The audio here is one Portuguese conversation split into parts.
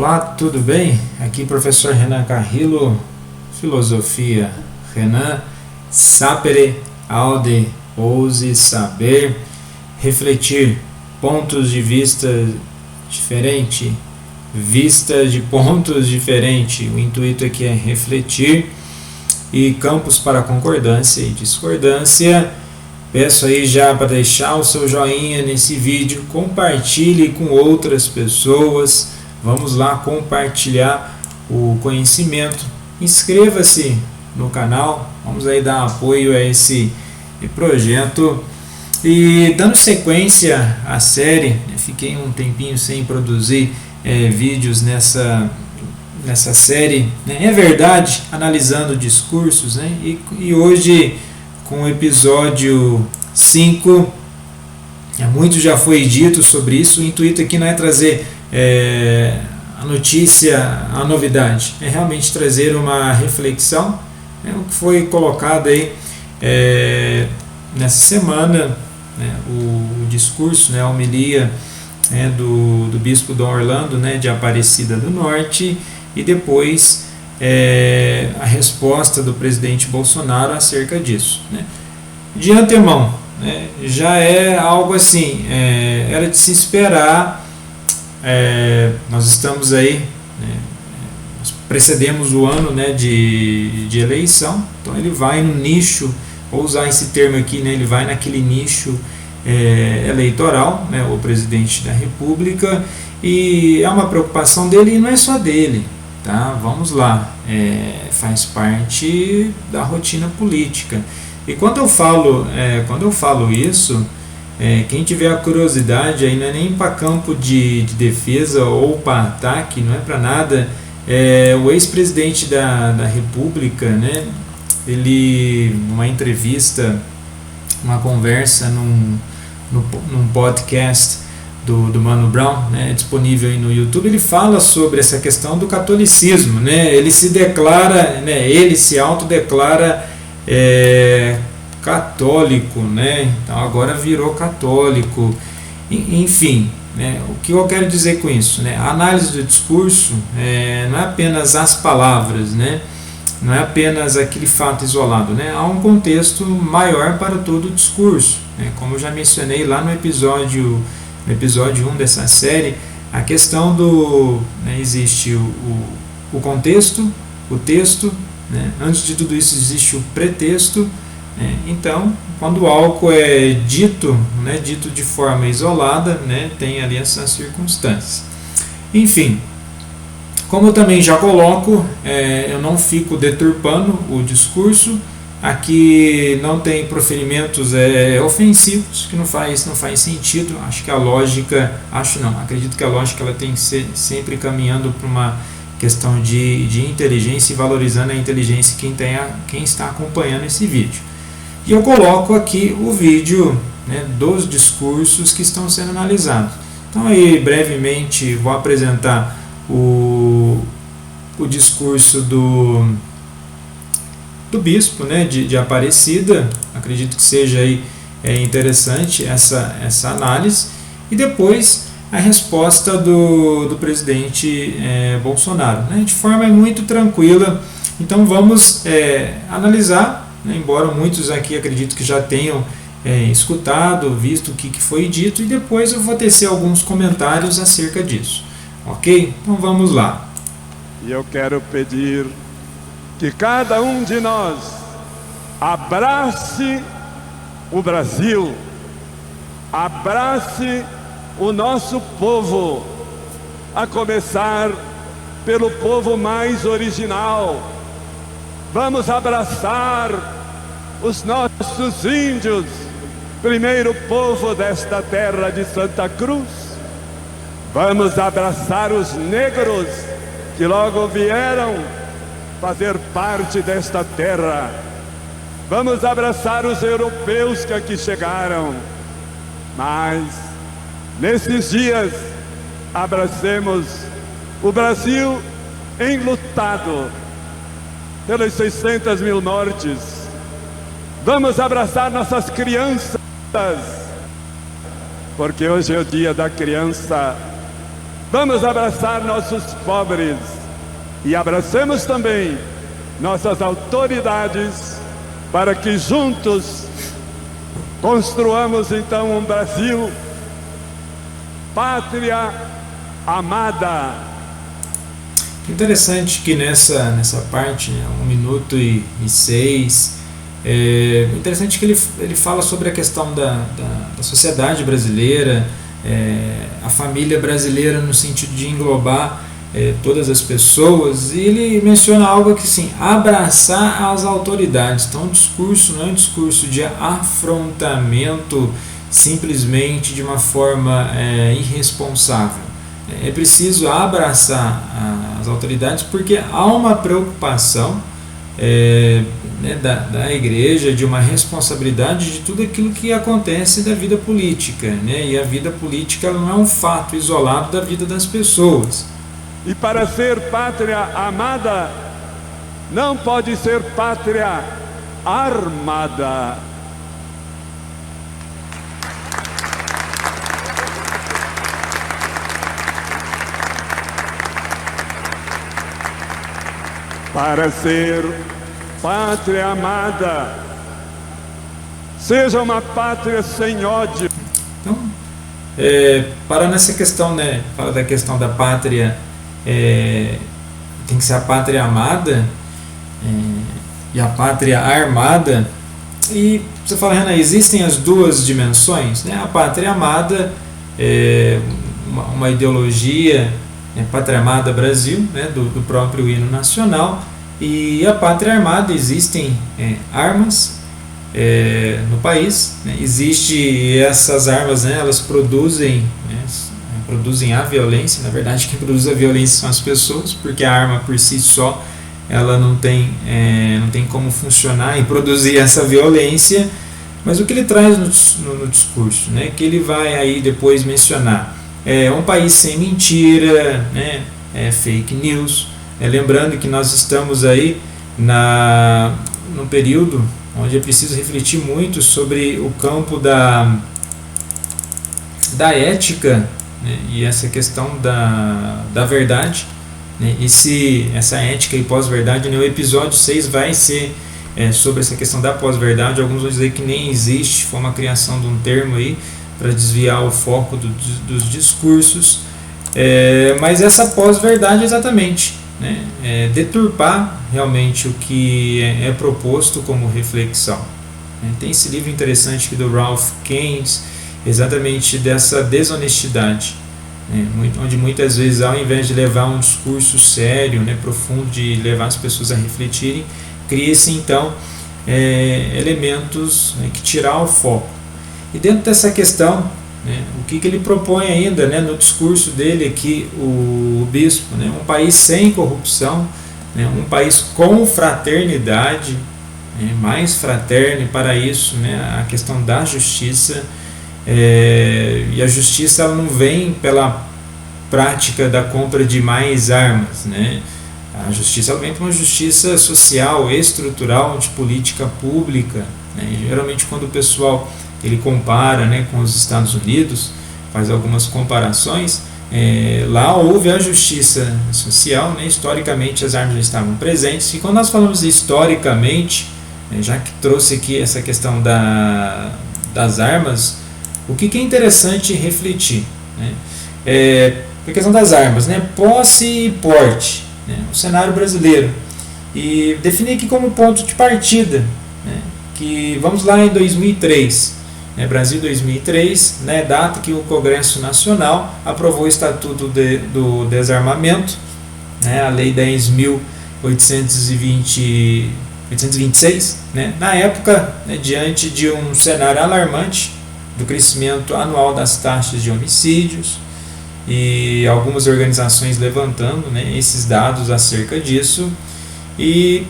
Olá, tudo bem? Aqui professor Renan Carrillo, Filosofia. Renan, sapere, aude, ouse saber, refletir, pontos de vista diferente, vista de pontos diferentes. O intuito aqui é refletir e campos para concordância e discordância. Peço aí já para deixar o seu joinha nesse vídeo, compartilhe com outras pessoas, vamos lá compartilhar o conhecimento, inscreva-se no canal, vamos aí dar apoio a esse projeto. E dando sequência à série, fiquei um tempinho sem produzir vídeos nessa série, né? É verdade, analisando discursos, né? E hoje, com o episódio 5, muito já foi dito sobre isso. O intuito aqui não é trazer a notícia, a novidade, é realmente trazer uma reflexão, o que foi colocado aí nessa semana, né? O discurso, né? A homilia do bispo Dom Orlando, né? De Aparecida do Norte, e depois a resposta do presidente Bolsonaro acerca disso, né? De antemão, né, já é algo assim, era de se esperar. Nós estamos aí, né, nós precedemos o ano, né, de eleição, então ele vai no nicho, vou usar esse termo aqui, né, ele vai naquele nicho eleitoral, né, o presidente da República, e é uma preocupação dele e não é só dele. Tá, vamos lá, faz parte da rotina política. E quando eu falo isso, quem tiver a curiosidade, aí não é nem para campo de defesa ou para ataque, não é para nada. O ex-presidente da República, né, ele, numa entrevista, uma conversa num podcast do Mano Brown, né, disponível aí no YouTube, ele fala sobre essa questão do catolicismo, né? Ele se declara, né, ele se autodeclara católico, né? Então agora virou católico, enfim, né? O que eu quero dizer com isso, né? A análise do discurso não é apenas as palavras, né? Não é apenas aquele fato isolado, né? Há um contexto maior para todo o discurso, né? Como eu já mencionei lá no episódio 1 dessa série, a questão né, existe o contexto, o texto, né? Antes de tudo isso existe o pretexto, né? Então, quando algo é dito, né, dito de forma isolada, né, tem ali essas circunstâncias. Enfim, como eu também já coloco, eu não fico deturpando o discurso. Aqui não tem proferimentos ofensivos, que não faz sentido. Acho que a lógica, acredito que a lógica ela tem que ser sempre caminhando para uma questão de inteligência e valorizando a inteligência quem está acompanhando esse vídeo. E eu coloco aqui o vídeo, né, dos discursos que estão sendo analisados. Então aí brevemente vou apresentar o discurso do bispo, né, de Aparecida. Acredito que seja aí interessante essa análise, e depois a resposta do presidente Bolsonaro, né, de forma muito tranquila. Então vamos analisar, né, embora muitos aqui acredito que já tenham escutado, visto o que foi dito, e depois eu vou tecer alguns comentários acerca disso, ok? Então vamos lá. E eu quero pedir que cada um de nós abrace o Brasil, abrace o nosso povo, a começar pelo povo mais original. Vamos abraçar os nossos índios, primeiro povo desta terra de Santa Cruz. Vamos abraçar os negros que logo vieram fazer parte desta terra. Vamos abraçar os europeus que aqui chegaram. Mas nesses dias abracemos o Brasil enlutado pelas 600 mil mortes. Vamos abraçar nossas crianças, porque hoje é o dia da criança. Vamos abraçar nossos pobres e abracemos também nossas autoridades para que juntos construamos então um Brasil, pátria amada. Interessante que nessa parte, né, 1 minuto e 6, interessante que ele fala sobre a questão da sociedade brasileira, a família brasileira no sentido de englobar todas as pessoas, e ele menciona algo que sim, abraçar as autoridades. Então o discurso não é um discurso de afrontamento simplesmente de uma forma irresponsável. É preciso abraçar as autoridades porque há uma preocupação da igreja, de uma responsabilidade de tudo aquilo que acontece da vida política, né? E a vida política não é um fato isolado da vida das pessoas. E para ser pátria amada, não pode ser pátria armada. Para ser pátria amada, seja uma pátria sem ódio. Então, para nessa questão, né, fala da questão da pátria, tem que ser a pátria amada e a pátria armada. E você fala, Renan, existem as duas dimensões, né? A pátria amada é uma ideologia, Pátria Amada Brasil, né, do próprio hino nacional, e a Pátria Armada. Existem armas no país, né, existe essas armas, né, elas produzem a violência. Na verdade, quem produz a violência são as pessoas, porque a arma por si só ela não tem como funcionar e produzir essa violência. Mas o que ele traz no discurso, né, que ele vai aí depois mencionar, um país sem mentira, né, fake news, lembrando que nós estamos aí num período onde é preciso refletir muito sobre o campo da ética, né, e essa questão da verdade, né, essa ética e pós-verdade, né, o episódio 6 vai ser sobre essa questão da pós-verdade. Alguns vão dizer que nem existe, foi uma criação de um termo aí para desviar o foco dos discursos, mas essa pós-verdade exatamente, né, deturpar realmente o que é proposto como reflexão. Tem esse livro interessante aqui do Ralph Keynes, exatamente dessa desonestidade, onde muitas vezes, ao invés de levar um discurso sério, profundo, de levar as pessoas a refletirem, cria-se então elementos que tiram o foco. E dentro dessa questão, o que ele propõe ainda, no discurso dele aqui, o bispo, um país sem corrupção, um país com fraternidade, mais fraterno, e para isso a questão da justiça, e a justiça ela não vem pela prática da compra de mais armas, a justiça ela vem para uma justiça social, estrutural, de política pública, e geralmente quando o pessoal ele compara com os Estados Unidos, faz algumas comparações, lá houve a justiça social, historicamente as armas já estavam presentes, e quando nós falamos historicamente, já que trouxe aqui essa questão das armas, o que é interessante refletir, a questão das armas, posse e porte, o cenário brasileiro, e definir aqui como ponto de partida, que vamos lá em 2003, Brasil 2003, data que o Congresso Nacional aprovou o Estatuto do Desarmamento, a Lei 10.826, na época, diante de um cenário alarmante do crescimento anual das taxas de homicídios, e algumas organizações levantando esses dados acerca disso, e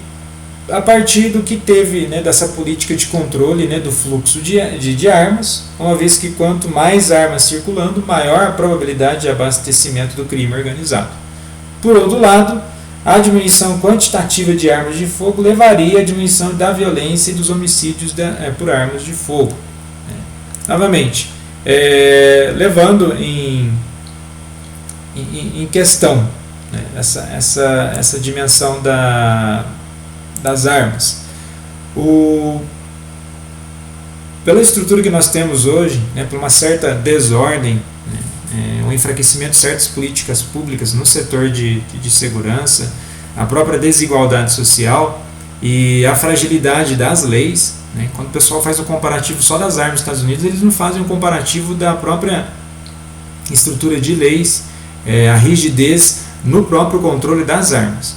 a partir do que teve dessa política de controle do fluxo de armas, uma vez que quanto mais armas circulando, maior a probabilidade de abastecimento do crime organizado. Por outro lado, a diminuição quantitativa de armas de fogo levaria à diminuição da violência e dos homicídios por armas de fogo. Novamente, levando em em questão, né? Essa dimensão das armas. Pela estrutura que nós temos hoje, né, por uma certa desordem, né, um enfraquecimento de certas políticas públicas no setor de segurança, a própria desigualdade social e a fragilidade das leis, né, quando o pessoal faz o comparativo só das armas dos Estados Unidos, eles não fazem um comparativo da própria estrutura de leis, a rigidez no próprio controle das armas,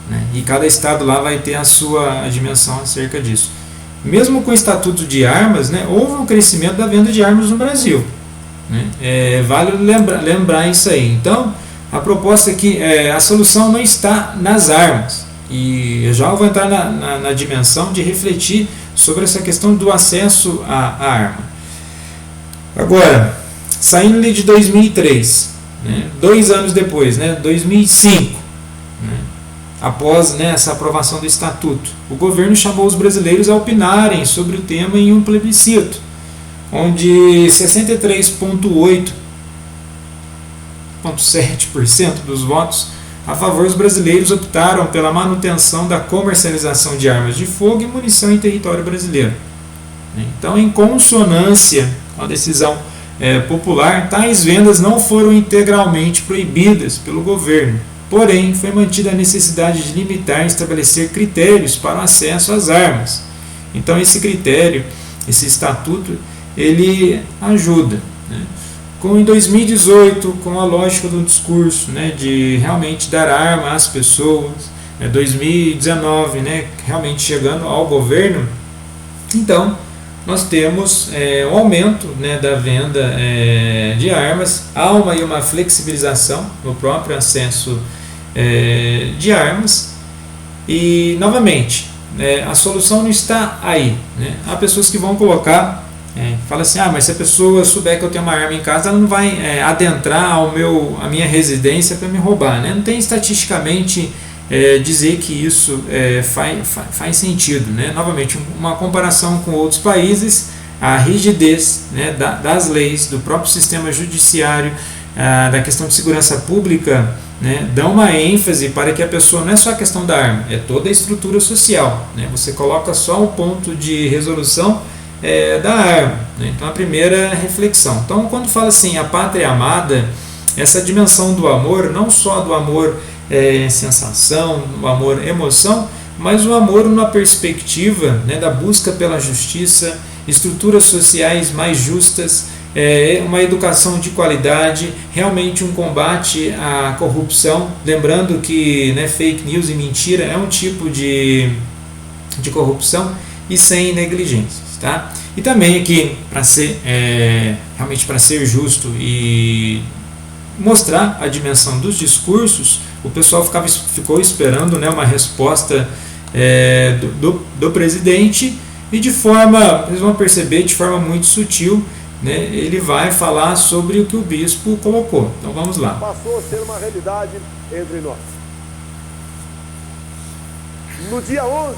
né, e cada estado lá vai ter a sua dimensão acerca disso. Mesmo com o Estatuto de Armas, né, houve um crescimento da venda de armas no Brasil, né? Vale lembrar isso aí. Então, a proposta é que a solução não está nas armas. E eu já vou entrar na dimensão de refletir sobre essa questão do acesso à arma. Agora, saindo de 2003, né, 2 anos depois, né, 2005, né, após, né, essa aprovação do Estatuto, o governo chamou os brasileiros a opinarem sobre o tema em um plebiscito, onde 63,7% dos votos a favor dos brasileiros optaram pela manutenção da comercialização de armas de fogo e munição em território brasileiro. Então, em consonância com a decisão popular, tais vendas não foram integralmente proibidas pelo governo. Porém, foi mantida a necessidade de limitar e estabelecer critérios para o acesso às armas. Então, esse critério, esse estatuto, ele ajuda, né? Como em 2018, com a lógica do discurso, né, de realmente dar arma às pessoas, 2019, né, realmente chegando ao governo, então nós temos um aumento, né, da venda de armas, há uma flexibilização no próprio acesso de armas e, novamente, a solução não está aí, né? Há pessoas que vão colocar, fala assim, mas se a pessoa souber que eu tenho uma arma em casa, ela não vai adentrar a minha residência para me roubar, né? Não tem estatisticamente dizer que isso faz sentido, né? Novamente, uma comparação com outros países, a rigidez, né, das leis, do próprio sistema judiciário, da questão de segurança pública, né, dão uma ênfase para que a pessoa, não é só a questão da arma, é toda a estrutura social, né? Você coloca só o ponto de resolução da arma, né? Então, a primeira reflexão. Então, quando fala assim, a pátria amada, essa dimensão do amor, não só do amor sensação, o amor emoção, mas o amor numa perspectiva, né, da busca pela justiça, estruturas sociais mais justas, uma educação de qualidade, realmente um combate à corrupção, lembrando que, né, fake news e mentira é um tipo de corrupção, e sem negligências, tá? E também aqui, para ser realmente para ser justo e mostrar a dimensão dos discursos, o pessoal ficou esperando, né, uma resposta do presidente, e vocês vão perceber, de forma muito sutil, né, ele vai falar sobre o que o bispo colocou. Então vamos lá. Passou a ser uma realidade entre nós. No dia 11,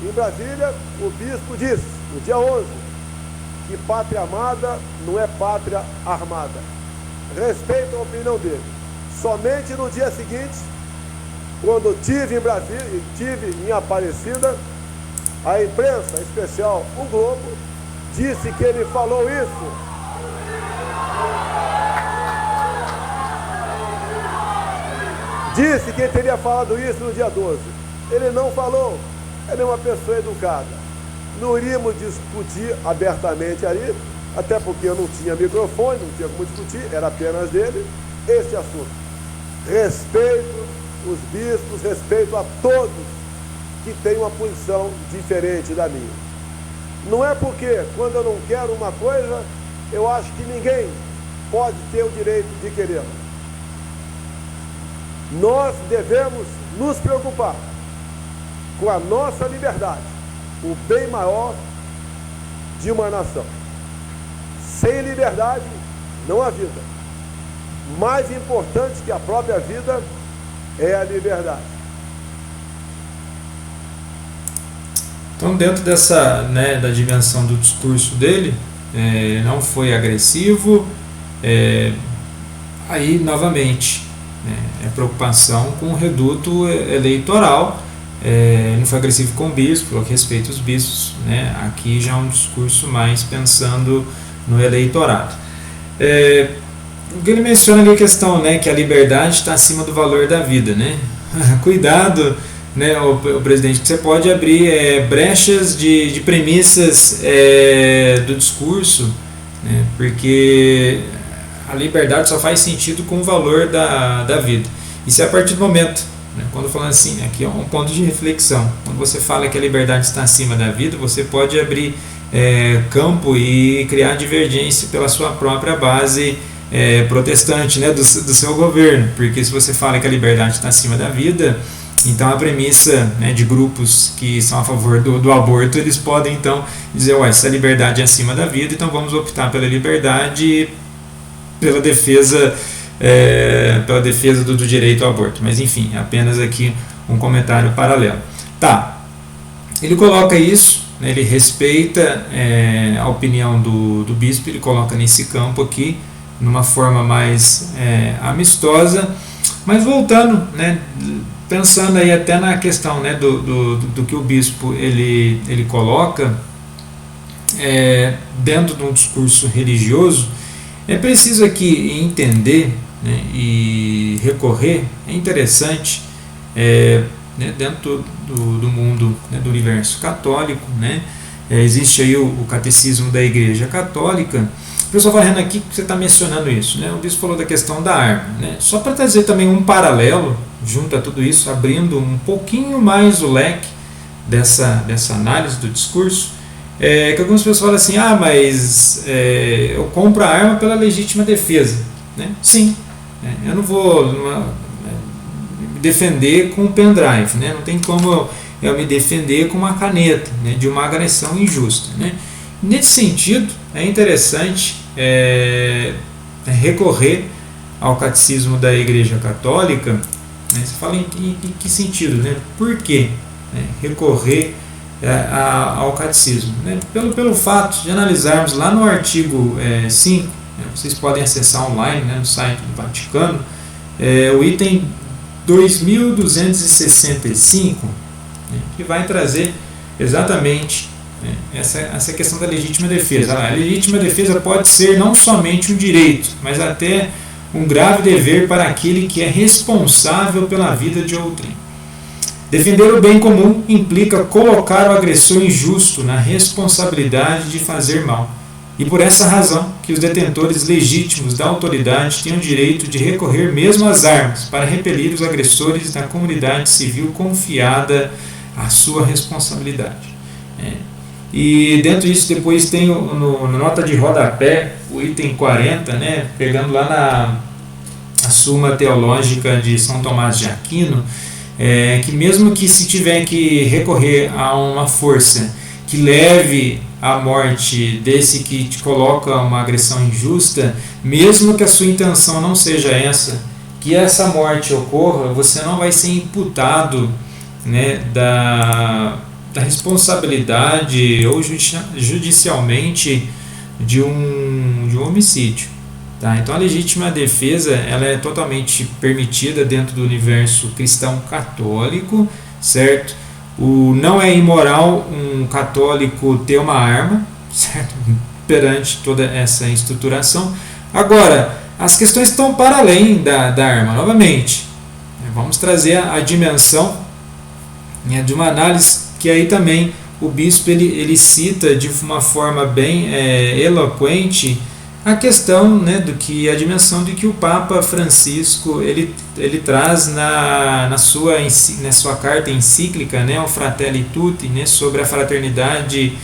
em Brasília, o bispo disse, no dia 11, que pátria amada não é pátria armada. Respeito a opinião dele. Somente no dia seguinte, quando estive em Brasília, estive em Aparecida, a imprensa, em especial o Globo, disse que ele falou isso. Disse que ele teria falado isso no dia 12. Ele não falou. Ele é uma pessoa educada. Não iríamos discutir abertamente ali, até porque eu não tinha microfone, não tinha como discutir, era apenas dele, este assunto. Respeito os bispos, respeito a todos que têm uma posição diferente da minha. Não é porque, quando eu não quero uma coisa, eu acho que ninguém pode ter o direito de querê-la. Nós devemos nos preocupar com a nossa liberdade, o bem maior de uma nação. Sem liberdade, não há vida. Mais importante que a própria vida é a liberdade. Então, dentro dessa, né, da dimensão do discurso dele, não foi agressivo, aí novamente, né, é preocupação com o reduto eleitoral, não foi agressivo com o bispo, respeita os bispos, né, aqui já é um discurso mais pensando no eleitorado. O que ele menciona ali a questão, né, que a liberdade está acima do valor da vida, né? Cuidado, né, o presidente, que você pode abrir brechas de premissas do discurso, né, porque a liberdade só faz sentido com o valor da vida. Isso é a partir do momento, né, quando falando assim, aqui é um ponto de reflexão, quando você fala que a liberdade está acima da vida, você pode abrir campo e criar divergência pela sua própria base protestante, né, do seu governo, porque se você fala que a liberdade está acima da vida, então a premissa, né, de grupos que são a favor do aborto, eles podem então dizer, se a liberdade é acima da vida, então vamos optar pela liberdade, pela defesa do direito ao aborto. Mas enfim, apenas aqui um comentário paralelo. Tá, ele coloca isso, né, ele respeita a opinião do bispo, ele coloca nesse campo aqui, numa forma mais amistosa, mas voltando, né, pensando aí até na questão, né, do que o bispo ele coloca dentro de um discurso religioso, é preciso aqui entender, né, e recorrer, é interessante, né, dentro do mundo, né, do universo católico, né, existe aí o catecismo da Igreja Católica. O pessoal vai vendo aqui que você está mencionando isso, né? O bispo falou da questão da arma, né? Só para trazer também um paralelo junto a tudo isso, abrindo um pouquinho mais o leque dessa análise do discurso, que algumas pessoas falam assim, mas eu compro a arma pela legítima defesa, né? Sim, eu não vou me defender com um pendrive, né? Não tem como eu me defender com uma caneta, né, de uma agressão injusta, né? Nesse sentido, é interessante recorrer ao catecismo da Igreja Católica, né? Você fala em que sentido, né? Por que recorrer ao catecismo? Né? Pelo fato de analisarmos lá no artigo 5, né? Vocês podem acessar online, né, no site do Vaticano, o item 2265, né, que vai trazer exatamente essa questão da legítima defesa. A legítima defesa pode ser não somente um direito, mas até um grave dever para aquele que é responsável pela vida de outrem. Defender o bem comum implica colocar o agressor injusto na responsabilidade de fazer mal. E por essa razão que os detentores legítimos da autoridade têm o direito de recorrer mesmo às armas para repelir os agressores da comunidade civil confiada à sua responsabilidade. E dentro disso depois tem no nota de rodapé o item 40, né, pegando lá na Suma Teológica de São Tomás de Aquino, que mesmo que se tiver que recorrer a uma força que leve à morte desse que te coloca uma agressão injusta, mesmo que a sua intenção não seja que essa morte ocorra, você não vai ser imputado, né, da responsabilidade ou judicialmente de um homicídio. Tá? Então a legítima defesa ela é totalmente permitida dentro do universo cristão católico, certo? Não é imoral um católico ter uma arma, certo? Perante toda essa estruturação. Agora, as questões estão para além da arma, novamente. Vamos trazer a dimensão, né, de uma análise que aí também o bispo ele cita de uma forma bem eloquente a questão, né, do que a dimensão de que o Papa Francisco ele traz na sua carta encíclica, né, o Fratelli Tutti, né, sobre a fraternidade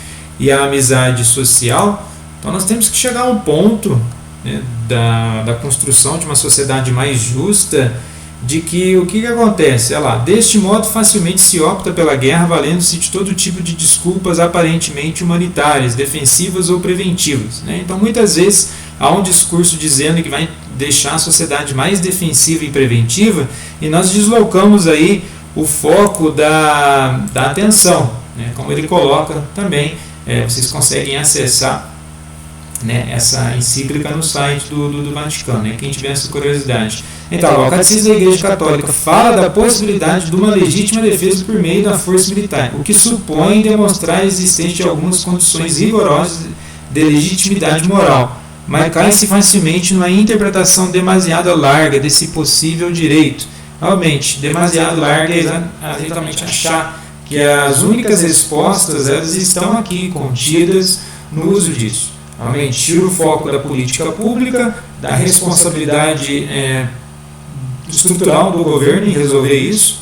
e a amizade social. Então nós temos que chegar ao ponto, né, da construção de uma sociedade mais justa, de que o que acontece? Deste modo facilmente se opta pela guerra valendo-se de todo tipo de desculpas aparentemente humanitárias, defensivas ou preventivas, né? Então muitas vezes há um discurso dizendo que vai deixar a sociedade mais defensiva e preventiva, e nós deslocamos aí o foco da atenção, né? Como ele coloca também, vocês conseguem acessar né, essa encíclica no site do Vaticano, né, quem tiver essa curiosidade. Então, o Catecismo da Igreja Católica fala da possibilidade de uma legítima defesa por meio da força militar, o que supõe demonstrar a existência de algumas condições rigorosas de legitimidade moral, mas cai-se facilmente numa interpretação demasiado larga desse possível direito. Realmente, demasiado larga é exatamente achar que as únicas respostas elas estão aqui contidas no uso disso. Realmente, tira o foco da política pública, da responsabilidade estrutural do governo em resolver isso,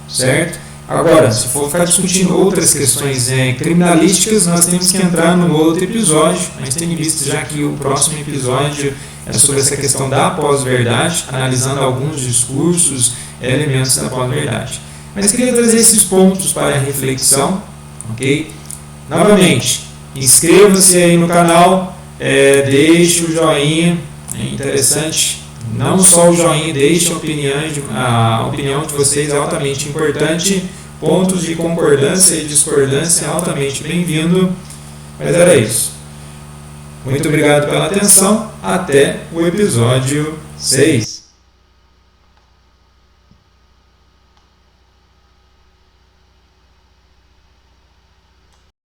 certo? Agora, se for ficar discutindo outras questões criminalísticas, nós temos que entrar num outro episódio, mas tendo em vista já que o próximo episódio é sobre essa questão da pós-verdade, analisando alguns discursos, elementos da pós-verdade. Mas queria trazer esses pontos para a reflexão, ok? Novamente, inscreva-se aí no canal, deixe o joinha, é interessante. Não só o joinha, deixe a opinião de vocês é altamente importante. Pontos de concordância e discordância altamente bem-vindo. Mas era isso. Muito obrigado pela atenção. Até o episódio 6.